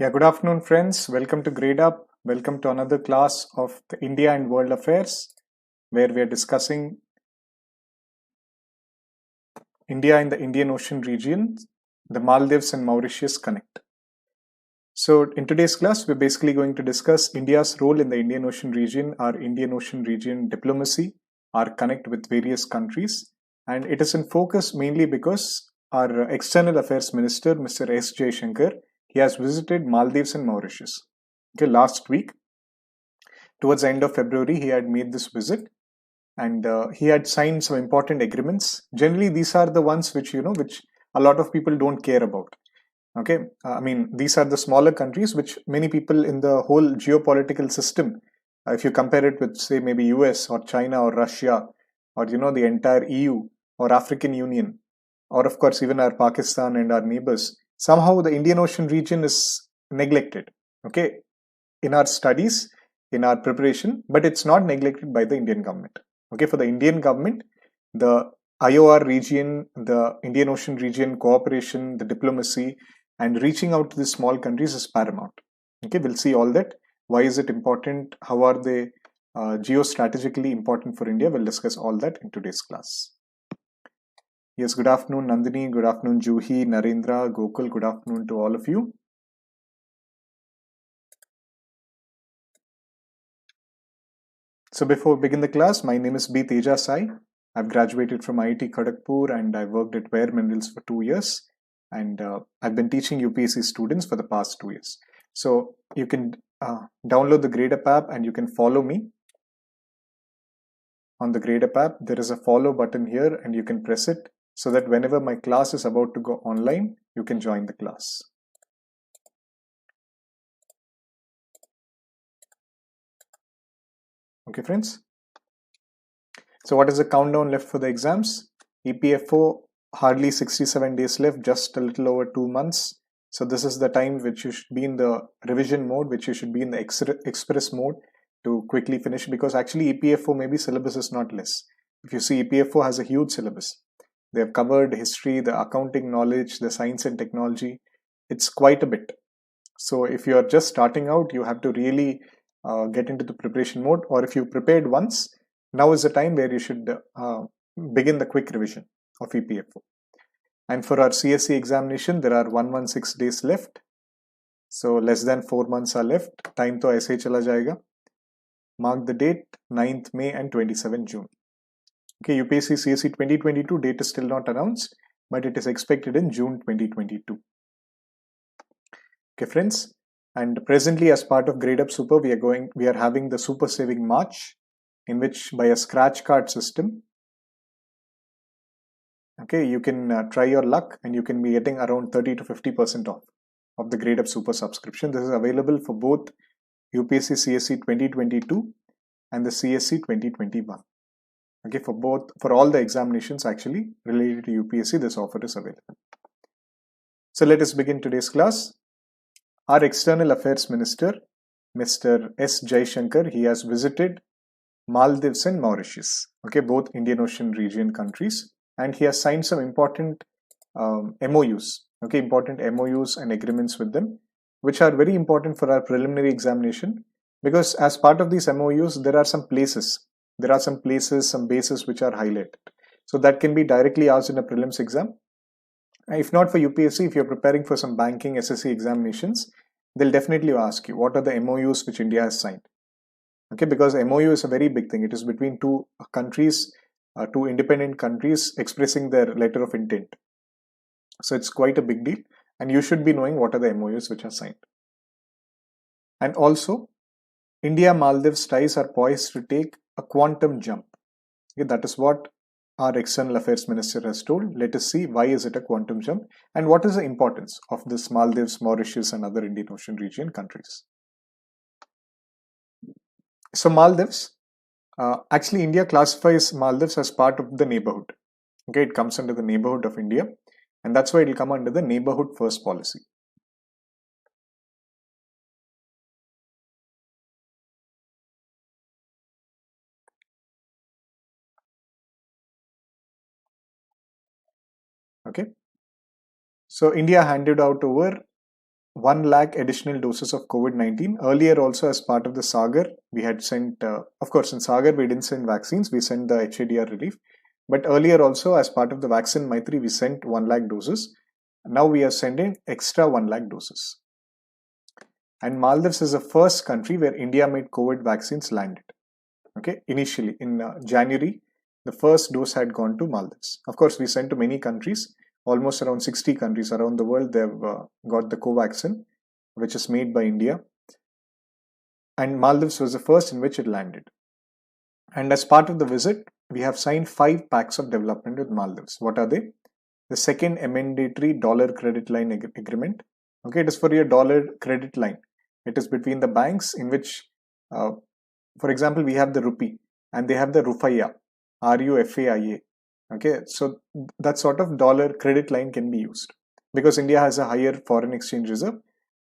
Yeah, good afternoon, friends. Welcome to Gradeup. Welcome to another class of the India and World Affairs, where we are discussing India and the Indian Ocean region, the Maldives and Mauritius connect. So, in today's class, we're basically going to discuss India's role in the Indian Ocean region, our Indian Ocean region diplomacy, our connect with various countries, and it is in focus mainly because our External Affairs Minister, Mr. S. Jaishankar, he has visited Maldives and Mauritius. Okay, last week, towards the end of February, he had made this visit and he had signed some important agreements. Generally, these are the ones which a lot of people don't care about. Okay, I mean, these are the smaller countries which many people in the whole geopolitical system, if you compare it with, say, maybe US or China or Russia or the entire EU or African Union, or of course even our Pakistan and our neighbors, somehow the Indian Ocean region is neglected. Okay, in our studies, in our preparation, but it's not neglected by the Indian government. Okay, for the Indian government, the IOR region, the Indian Ocean region cooperation, the diplomacy, and reaching out to the small countries is paramount. Okay, we'll see all that. Why is it important? How are they geostrategically important for India? We'll discuss all that in today's class. Yes, good afternoon, Nandini. Good afternoon, Juhi, Narendra, Gokul. Good afternoon to all of you. So before we begin the class, my name is B. Teja Sir. I've graduated from IIT Kharagpur and I worked at Ware Minerals for 2 years. And I've been teaching UPSC students for the past 2 years. So you can download the Gradeup app and you can follow me. On the Gradeup app, there is a follow button here and you can press it so that whenever my class is about to go online, you can join the class. Okay, friends. So what is the countdown left for the exams? EPFO, hardly 67 days left, just a little over 2 months. So this is the time which you should be in the revision mode, which you should be in the express mode to quickly finish, because actually EPFO maybe syllabus is not less. If you see, EPFO has a huge syllabus. They have covered history, the accounting knowledge, the science and technology. It's quite a bit. So if you are just starting out, you have to really get into the preparation mode, or if you prepared once, now is the time where you should begin the quick revision of EPFO. And for our CSE examination, there are 116 days left. So less than 4 months are left. Time to ऐसे ही चला जाएगा. Mark the date, 9th May and 27 June. Okay, UPSC CSE 2022 date is still not announced, but it is expected in June 2022. Okay, friends. And presently, as part of Gradeup Super, we are having the Super Saving March, in which by a scratch card system, okay, you can try your luck and you can be getting around 30 to 50% off of the Gradeup Super subscription. This is available for both UPSC CSE 2022 and the CSE 2021. Okay, for all the examinations actually related to UPSC, this offer is available. So let us begin today's class. Our External Affairs Minister, Mr. S. Jaishankar, he has visited Maldives and Mauritius, okay, both Indian Ocean region countries, and he has signed some important MOUs, okay, important MOUs and agreements with them, which are very important for our preliminary examination, because as part of these MOUs, there are some places, some bases which are highlighted. So that can be directly asked in a prelims exam. If not for UPSC, if you're preparing for some banking SSC examinations, they'll definitely ask you what are the MOUs which India has signed. Okay, because MOU is a very big thing. It is between two countries, two independent countries expressing their letter of intent. So it's quite a big deal, and you should be knowing what are the MOUs which are signed. And also, India-Maldives ties are poised to take a quantum jump. Okay, that is what our External Affairs Minister has told. Let us see why is it a quantum jump and what is the importance of this Maldives, Mauritius and other Indian Ocean region countries. So Maldives, actually India classifies Maldives as part of the neighborhood. Okay, it comes under the neighborhood of India, and that's why it will come under the neighborhood first policy. Okay, so India handed out over 1 lakh additional doses of COVID-19. Earlier also, as part of the Sagar, we had sent, of course in Sagar we didn't send vaccines, we sent the HADR relief. But earlier also, as part of the Vaccine Maitri, we sent 1 lakh doses. Now we are sending extra 1 lakh doses. And Maldives is the first country where India-made COVID vaccines landed. Okay, initially in January, the first dose had gone to Maldives. Of course, we sent to many countries, almost around 60 countries around the world. They've got the Covaxin, which is made by India. And Maldives was the first in which it landed. And as part of the visit, we have signed 5 pacts of development with Maldives. What are they? The second amendatory dollar credit line agreement. Okay, it is for your dollar credit line. It is between the banks in which, for example, we have the rupee and they have the Rufaya, RUFAIA. Okay, so that sort of dollar credit line can be used because India has a higher foreign exchange reserve.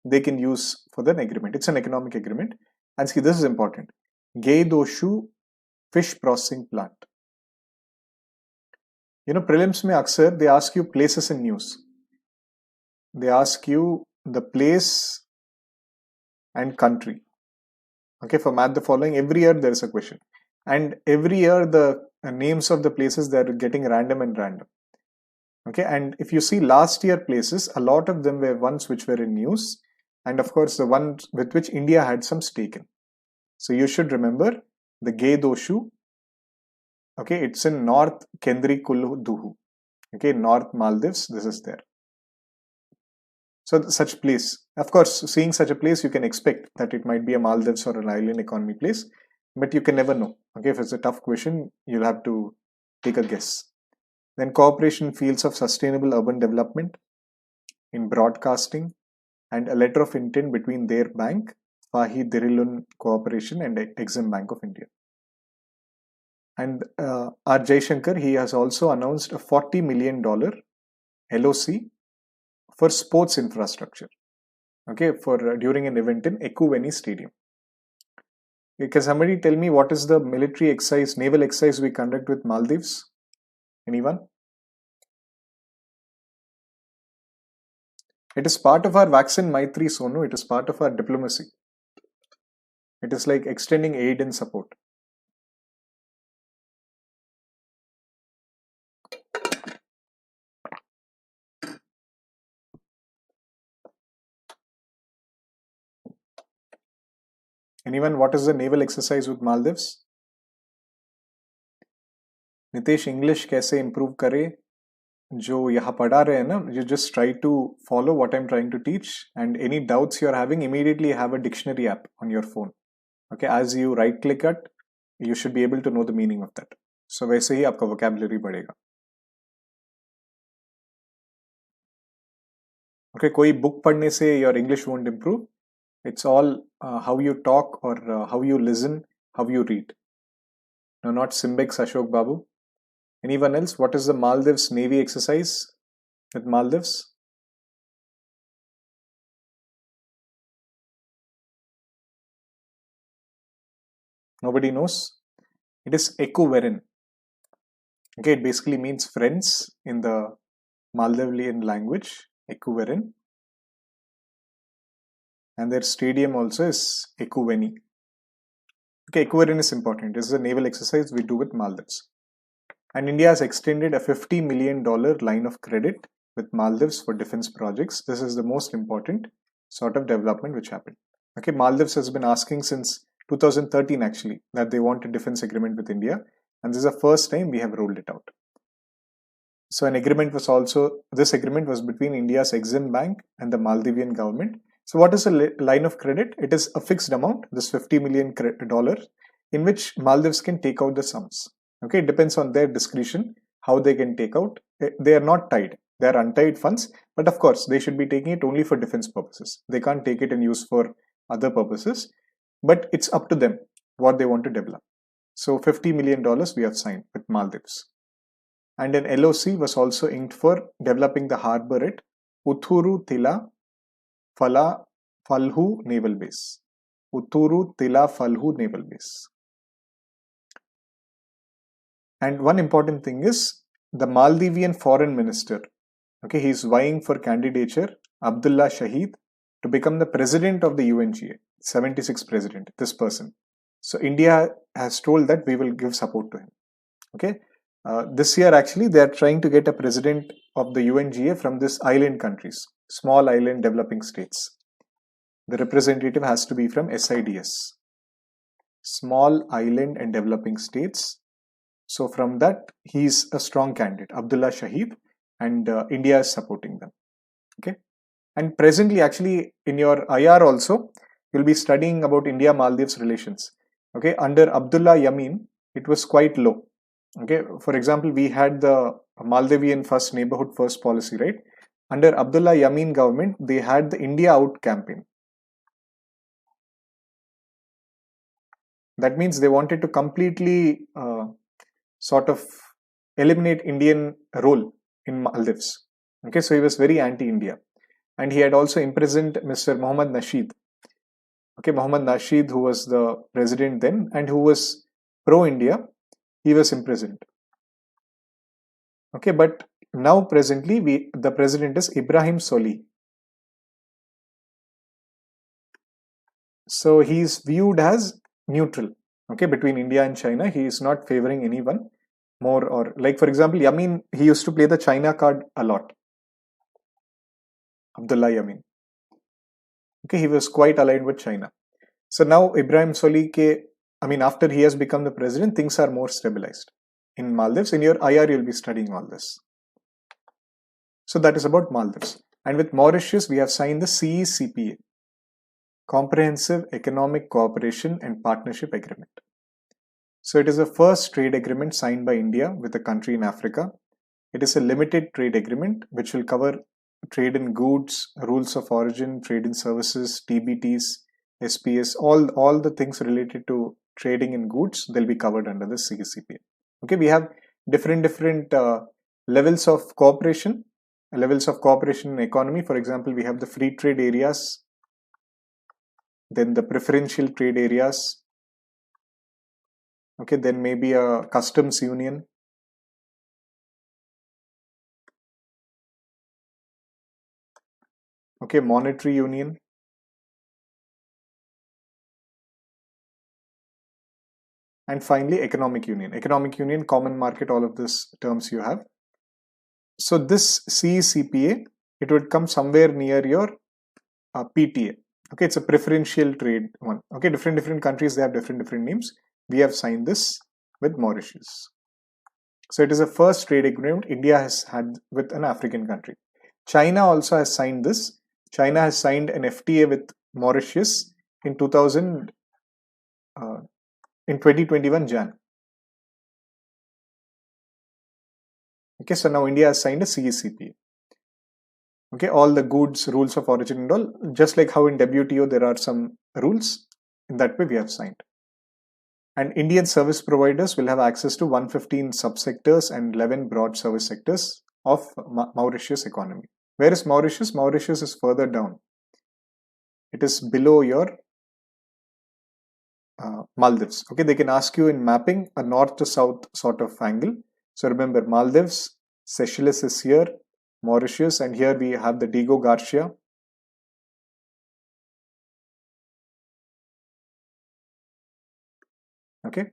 They can use for the agreement. It's an economic agreement. And see, this is important. Gradeup fish processing plant. You know, prelims mein aksar they ask you places in news. They ask you the place and country. Okay, for math the following, every year there is a question. And every year the names of the places they are getting random and random. Okay, and if you see last year places, a lot of them were ones which were in news. And of course, the ones with which India had some stake in. So you should remember the Gradeup. Okay, it's in North Kendrikuluduhu. Okay, North Maldives, this is there. So such place, of course, seeing such a place, you can expect that it might be a Maldives or an island economy place, but you can never know. Okay, if it's a tough question, you'll have to take a guess. Then cooperation in fields of sustainable urban development, in broadcasting, and a letter of intent between their bank, Fahi Dirilun Cooperation and Exim Bank of India. And our Jaishankar, he has also announced a $40 million LOC for sports infrastructure. Okay, for during an event in Ekuveni Stadium. Can somebody tell me what is the military exercise, naval exercise we conduct with Maldives? Anyone? It is part of our Vaccine Maitri, Sonu. It is part of our diplomacy. It is like extending aid and support. Anyone, what is the naval exercise with Maldives? Nitesh, English कैसे improve करे? जो यहाँ पढ़ा रहे हैं ना, you just try to follow what I'm trying to teach, and any doubts you're having, immediately have a dictionary app on your phone. Okay, as you right click it, you should be able to know the meaning of that. So वैसे ही आपका vocabulary बढ़ेगा. Okay, कोई book पढ़ने से your English won't improve. It's all how you talk or how you listen, how you read. No, not Simbex Ashok Babu. Anyone else? What is the Maldives Navy exercise with Maldives? Nobody knows. It is wherein. Okay, it basically means friends in the Maldivian language. Wherein. And their stadium also is Ekuveni. Okay, wherein is important. This is a naval exercise we do with Maldives. And India has extended a $50 million line of credit with Maldives for defense projects. This is the most important sort of development which happened. Okay, Maldives has been asking since 2013 actually that they want a defense agreement with India, and this is the first time we have rolled it out. So an agreement was also, this agreement was between India's Exim Bank and the Maldivian government. So what is a line of credit? It is a fixed amount, this $50 million, in which Maldives can take out the sums. Okay, it depends on their discretion how they can take out. They are not tied. They are untied funds, but of course they should be taking it only for defense purposes. They can't take it and use for other purposes, but it's up to them what they want to develop. So $50 million we have signed with Maldives. And an LOC was also inked for developing the harbour at Uthuru Tila Falhu Naval Base. Uthuru Tila Falhu Naval Base. And one important thing is the Maldivian foreign minister. Okay, he's vying for candidature, Abdullah Shahid. to become the president of the UNGA, 76th president, this person. So India has told that we will give support to him. Okay. This year actually they are trying to get a president of the UNGA from this island countries, small island developing states. The representative has to be from SIDS, small island and developing states. So from that, he's a strong candidate, Abdullah Shahid, and India is supporting them. Okay. And presently, actually, in your IR also, you'll be studying about India-Maldives relations. Okay. Under Abdullah Yamin, it was quite low. Okay. For example, we had the Maldivian first neighborhood first policy, right? Under Abdullah Yamin government, they had the India Out campaign. That means they wanted to completely sort of eliminate Indian role in Maldives. Okay, so he was very anti-India. And he had also imprisoned Mr. Mohammad Nasheed. Okay, Mohammad Nasheed, who was the president then and who was pro-India, he was imprisoned. Okay, but now presently the president is Ibrahim Solih. So he is viewed as neutral. Okay, between India and China, he is not favoring anyone more, or like for example, Yamin, he used to play the China card a lot. Abdullah Yamin. Okay, he was quite aligned with China. So now Ibrahim Solih, after he has become the president, things are more stabilized in Maldives. In your IR, you'll be studying all this. So that is about Maldives. And with Mauritius, we have signed the CECPA, Comprehensive Economic Cooperation and Partnership Agreement. So it is the first trade agreement signed by India with a country in Africa. It is a limited trade agreement which will cover trade in goods, rules of origin, trade in services, TBTs, SPS, all the things related to trading in goods, they'll be covered under the CECPA. Okay, we have different levels of cooperation in economy. For example, we have the free trade areas, then the preferential trade areas. Okay, then maybe a customs union. Okay, monetary union. And finally, economic union. Economic union, common market, all of these terms you have. So this CECPA, it would come somewhere near your PTA. Okay, it's a preferential trade one. Okay, different countries, they have different names. We have signed this with Mauritius. So it is the first trade agreement India has had with an African country. China also has signed this. China has signed an FTA with Mauritius in 2021 Jan. Okay, so now India has signed a CECPA. Okay, all the goods, rules of origin and all, just like how in WTO there are some rules, in that way we have signed. And Indian service providers will have access to 115 subsectors and 11 broad service sectors of Mauritius economy. Where is Mauritius? Mauritius is further down. It is below your Maldives. Okay, they can ask you in mapping a north to south sort of angle. So remember, Maldives, Seychelles is here, Mauritius, and here we have the Diego Garcia. Okay,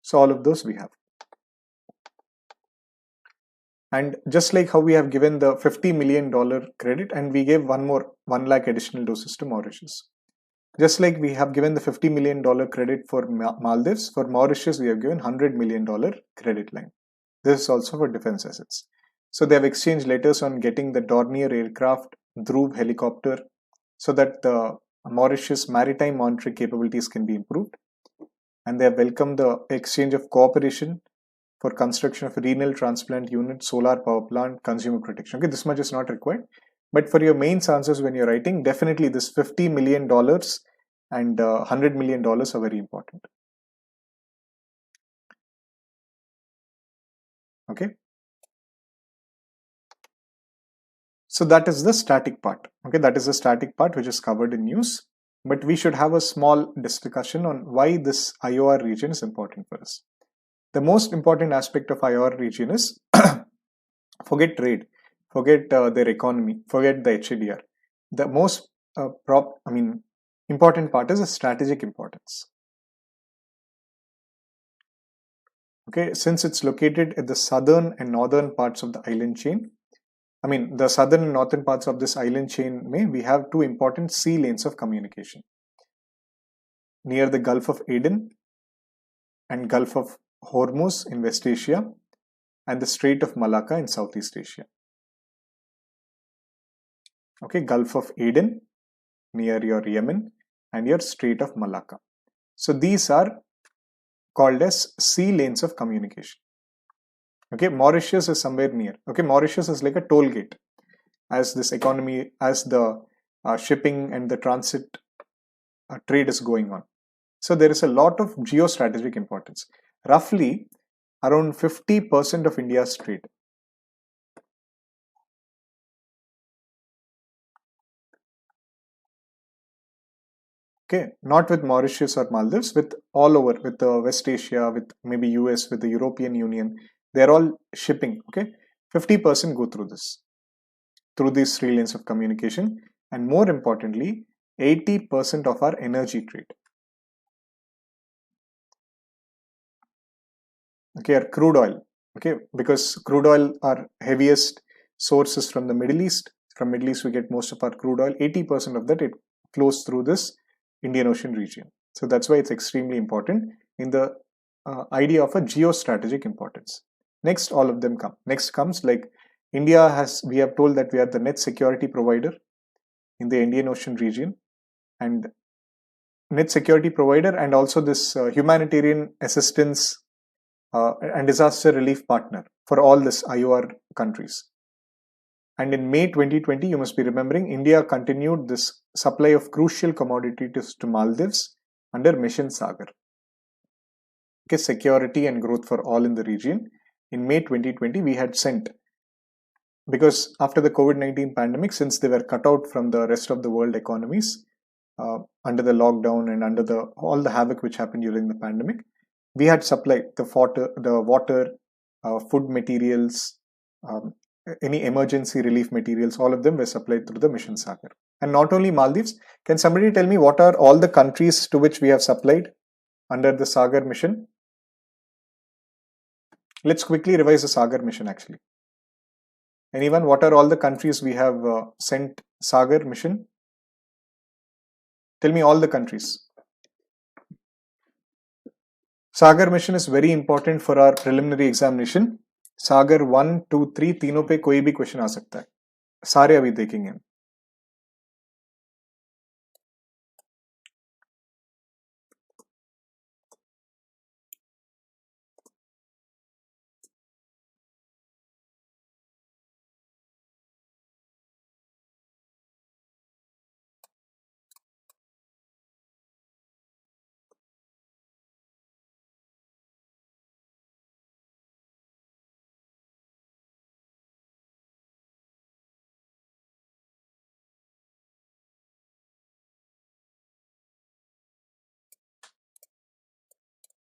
so all of those we have. And just like how we have given the $50 million credit, and we gave 1 lakh additional doses to Mauritius. Just like we have given the $50 million credit for Maldives, for Mauritius we have given $100 million credit line. This is also for defense assets. So they have exchanged letters on getting the Dornier aircraft, Dhruv helicopter, so that the Mauritius maritime monitoring capabilities can be improved. And they have welcomed the exchange of cooperation for construction of a renal transplant unit, solar power plant, consumer protection. Okay, this much is not required. But for your main answers when you're writing, definitely this $50 million and $100 million are very important. Okay. So that is the static part. Okay, that is the static part which is covered in news. But we should have a small discussion on why this IOR region is important for us. The most important aspect of IOR region is forget trade, forget their economy, forget the HADR. The most important part is a strategic importance. Okay, since it's located at the southern and northern parts of the island chain, the southern and northern parts of this island chain, we have two important sea lanes of communication near the Gulf of Aden and Gulf of Hormuz in West Asia and the Strait of Malacca in Southeast Asia. Okay, Gulf of Aden near your Yemen and your Strait of Malacca. So these are called as sea lanes of communication. Okay, Mauritius is somewhere near. Okay, Mauritius is like a toll gate as this economy, as the shipping and the transit trade is going on. So there is a lot of geostrategic importance. Roughly around 50% of India's trade. Okay, not with Mauritius or Maldives, with all over, with West Asia, with maybe US, with the European Union. They're all shipping. Okay, 50% go through these three lanes of communication, and more importantly, 80% of our energy trade. Okay, our crude oil. Okay, because crude oil, our heaviest source is from the Middle East. From Middle East, we get most of our crude oil. 80% of that, it flows through this Indian Ocean region. So that's why it's extremely important in the idea of a geostrategic importance. Next, all of them come. Next comes like India we have told that we are the net security provider in the Indian Ocean region, and net security provider, and also this humanitarian assistance and disaster relief partner for all this IOR countries. And in May 2020, you must be remembering, India continued this supply of crucial commodities to Maldives under Mission Sagar. Okay, security and growth for all in the region. In May 2020, we had sent, because after the COVID-19 pandemic, since they were cut out from the rest of the world economies under the lockdown and under all the havoc which happened during the pandemic, we had supplied the water, food materials, any emergency relief materials, all of them were supplied through the Mission Sagar. And not only Maldives, can somebody tell me what are all the countries to which we have supplied under the Sagar mission? Let's quickly revise the Sagar mission actually. Anyone, what are all the countries we have sent Sagar mission? Tell me all the countries. Sagar mission is very important for our preliminary examination. सागर 1, 2, 3 तीनों पे कोई भी question आ सकता है, सारे अभी देखेंगे.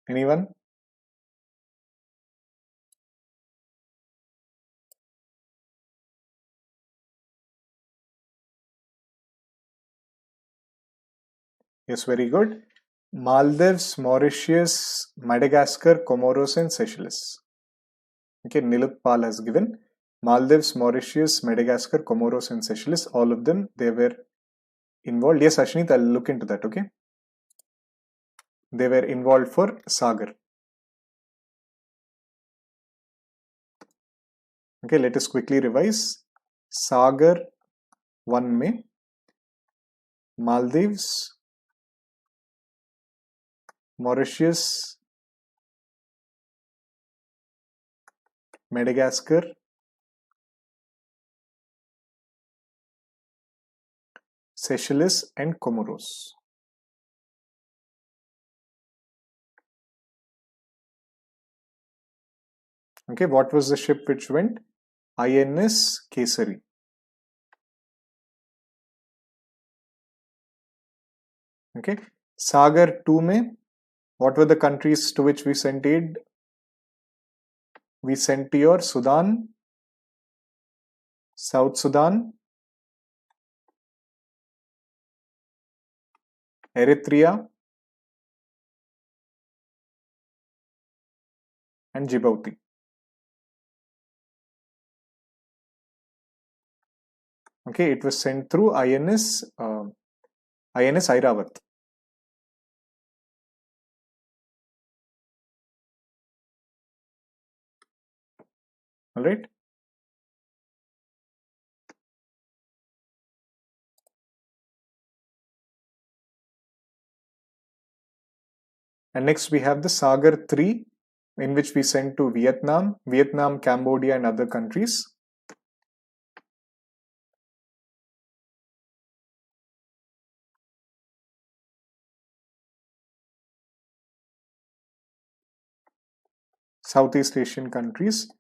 Anyone? Yes, very good. Maldives, Mauritius, Madagascar, Comoros and Seychelles. Okay, Nilut Pal has given Maldives, Mauritius, Madagascar, Comoros and Seychelles. All of them, they were involved. Yes, Ashnit, I'll look into that, okay? They were involved for Sagar. Okay, let us quickly revise. Sagar 1 में Maldives, Mauritius, Madagascar, Seychelles and Comoros. Okay, what was the ship which went? INS Kesari. Okay, Sagar 2 में what were the countries to which we sent aid? We sent to your Sudan, South Sudan, Eritrea, and Djibouti. Okay, it was sent through INS Airawat. All right. And next we have the Sagar 3, in which we sent to Vietnam, Cambodia, and other countries. Southeast Asian countries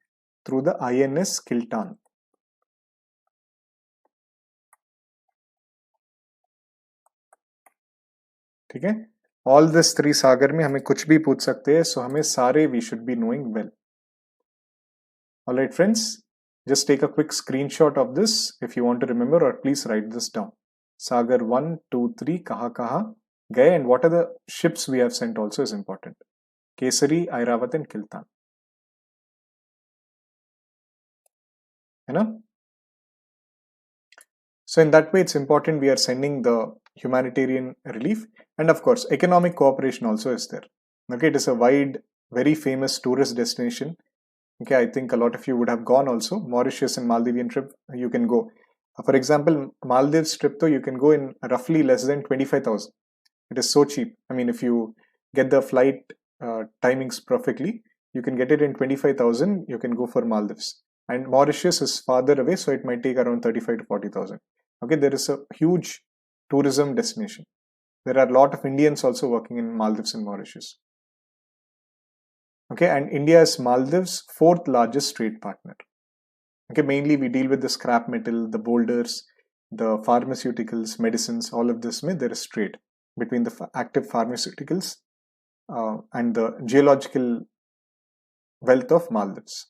through the INS Kiltan. ठीक है, all this 3 सागर में हमें कुछ भी पूछ सकते हैं, so हमें सारे we should be knowing well. All right friends, just take a quick screenshot of this if you want to remember, or please write this down. Sagar 1, 2, 3 kaha gaye, and what are the ships we have sent also is important. Kesari, Airawat, and Kiltan. You know? So in that way, it's important we are sending the humanitarian relief, and of course, economic cooperation also is there. Okay, it is a wide, very famous tourist destination. Okay, I think a lot of you would have gone also. Mauritius and Maldivian trip, you can go. For example, Maldives trip, though, you can go in roughly less than 25,000. It is so cheap. I mean, if you get the flight timings perfectly, you can get it in 25,000. You can go for Maldives. And Mauritius is farther away, so it might take around 35 to 40,000. Okay, there is a huge tourism destination. There are a lot of Indians also working in Maldives and Mauritius. Okay, and India is Maldives' 4th largest trade partner. Okay, mainly we deal with the scrap metal, the boulders, the pharmaceuticals, medicines, all of this. There is trade between the active pharmaceuticals and the geological wealth of Maldives.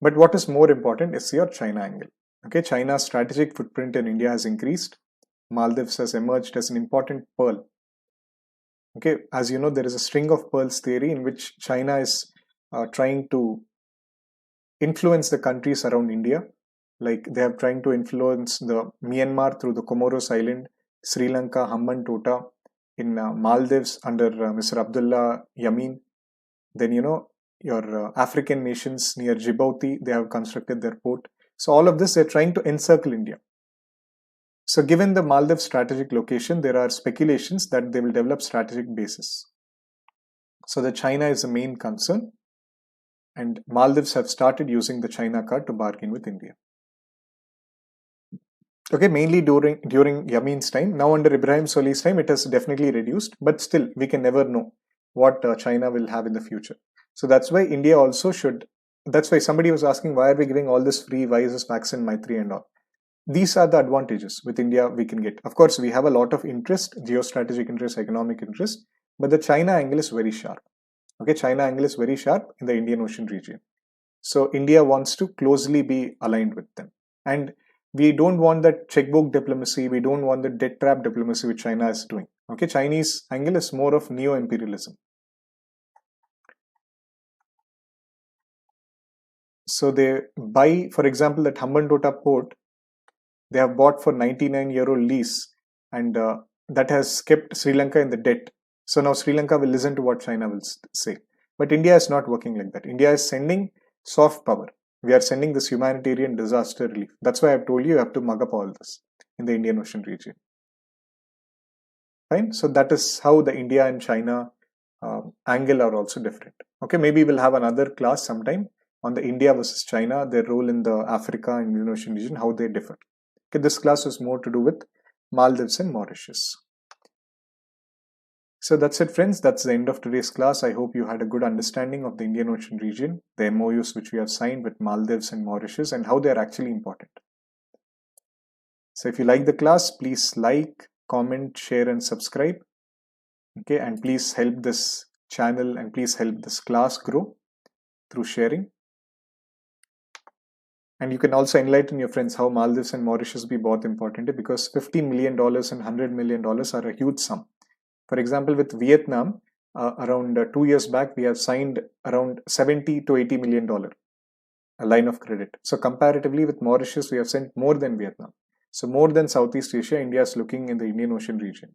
But what is more important is your China angle. Okay, China's strategic footprint in India has increased. Maldives has emerged as an important pearl. Okay, as you know, there is a string of pearls theory in which China is trying to influence the countries around India. Like they are trying to influence the Myanmar through the Comoros Island, Sri Lanka, Hambantota, in Maldives under Mr. Abdullah Yamin. Then, you know, your African nations near Djibouti, they have constructed their port. So all of this, they're trying to encircle India. So given the Maldives strategic location, there are speculations that they will develop strategic bases. So the China is the main concern, and Maldives have started using the China card to bargain with India. Okay, mainly during Yamin's time. Now under Ibrahim Soli's time, it has definitely reduced, but still we can never know what China will have in the future. So that's why India also should, that's why somebody was asking, why are we giving all this free, why is this vaccine Maitri and all? These are the advantages with India we can get. Of course, we have a lot of interest, geostrategic interest, economic interest, but the China angle is very sharp. Okay, China angle is very sharp in the Indian Ocean region. So India wants to closely be aligned with them. And we don't want that checkbook diplomacy, we don't want the debt trap diplomacy which China is doing. Okay, Chinese angle is more of neo-imperialism. So they buy, for example, that Hambantota port, they have bought for 99-year-old lease, and that has kept Sri Lanka in the debt. So now Sri Lanka will listen to what China will say. But India is not working like that. India is sending soft power. We are sending this humanitarian disaster relief. That's why I've told you have to mug up all this in the Indian Ocean region. Fine. So that is how the India and China angle are also different. Okay, maybe we'll have another class sometime on the India versus China, their role in the Africa and Indian Ocean region, how they differ. Okay, this class was more to do with Maldives and Mauritius. So that's it, friends. That's the end of today's class. I hope you had a good understanding of the Indian Ocean region, the MOUs which we have signed with Maldives and Mauritius, and how they are actually important. So if you like the class, please like, comment, share, and subscribe. Okay, and please help this channel and please help this class grow through sharing. And you can also enlighten your friends how Maldives and Mauritius be both important, because $50 million and $100 million are a huge sum. For example, with Vietnam, around 2 years back, we have signed around $70 to $80 million a line of credit. So comparatively with Mauritius, we have sent more than Vietnam. So more than Southeast Asia, India is looking in the Indian Ocean region.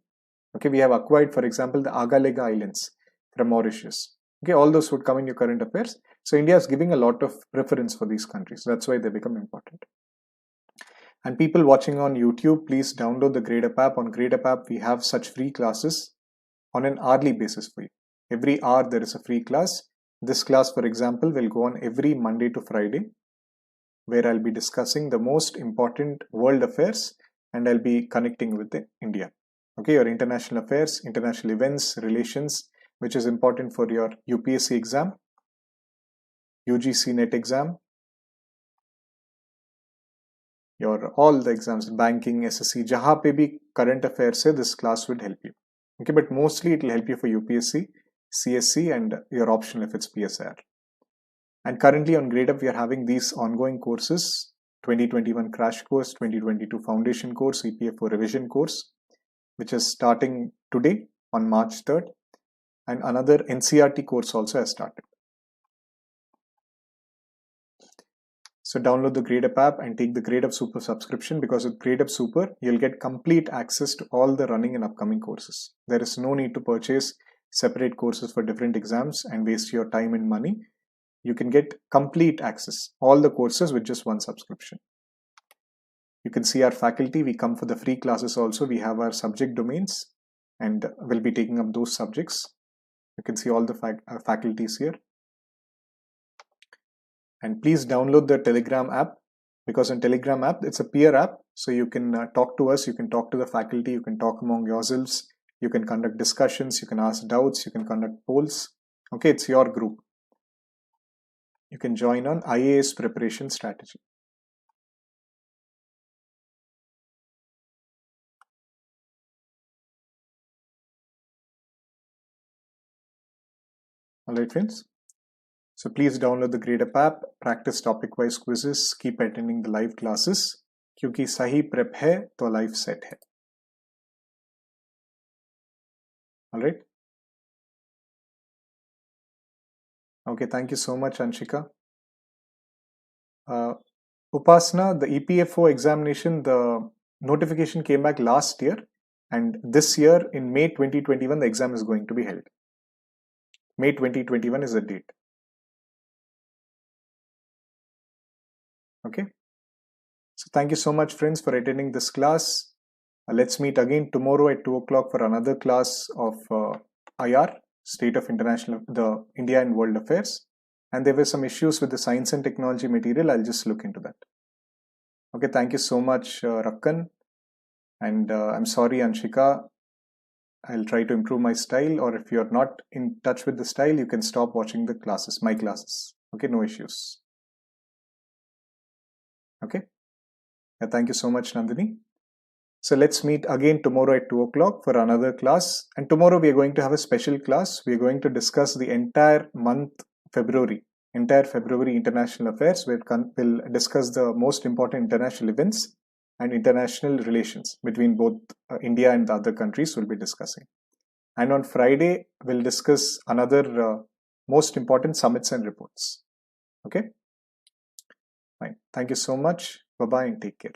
Okay, we have acquired, for example, the Agalega Islands from Mauritius. Okay, all those would come in your current affairs. So India is giving a lot of preference for these countries. That's why they become important. And people watching on YouTube, please download the Gradeup app. On Gradeup app, we have such free classes on an hourly basis for you. Every hour there is a free class. This class, for example, will go on every Monday to Friday, where I'll be discussing the most important world affairs and I'll be connecting with India. Okay, your international affairs, international events, relations, which is important for your UPSC exam, UGC NET exam, your all the exams, banking, SSC, jahan pe bhi current affairs hai, this class would help you. Okay, but mostly it will help you for UPSC, CSE, and your optional if it's PSR. And currently on Gradeup, we are having these ongoing courses: 2021 crash course, 2022 foundation course, EPFO revision course, which is starting today on March 3rd, and another NCRT course also has started. So download the Gradeup app and take the Gradeup Super subscription, because with Gradeup Super, you'll get complete access to all the running and upcoming courses. There is no need to purchase separate courses for different exams and waste your time and money. You can get complete access, all the courses with just one subscription. You can see our faculty. We come for the free classes also. We have our subject domains and we'll be taking up those subjects. You can see all the faculties here. And please download the Telegram app, because on Telegram app, it's a peer app. So you can talk to us, you can talk to the faculty, you can talk among yourselves, you can conduct discussions, you can ask doubts, you can conduct polls. Okay, it's your group. You can join on IAS preparation strategy. Alright friends. So please download the Gradeup app, practice topic-wise quizzes, keep attending the live classes, क्योंकि सही prep है तो life set है. Alright. Okay, thank you so much, Anshika. Upasana, the EPFO examination, the notification came back last year, and this year in May 2021, the exam is going to be held. May 2021 is the date. Okay. So thank you so much, friends, for attending this class. Let's meet again tomorrow at 2 o'clock for another class of IR, State of International, the India and World Affairs. And there were some issues with the science and technology material. I'll just look into that. Okay, thank you so much, Rakkan. And I'm sorry, Anshika. I'll try to improve my style, or if you're not in touch with the style, you can stop watching the classes, my classes. Okay, no issues. Okay. Yeah, thank you so much, Nandini. So let's meet again tomorrow at 2 o'clock for another class. And tomorrow we are going to have a special class. We are going to discuss the entire month February international affairs. We'll discuss the most important international events and international relations between both India and the other countries we'll be discussing. And on Friday, we'll discuss another most important summits and reports. Okay? Fine. Thank you so much. Bye-bye and take care.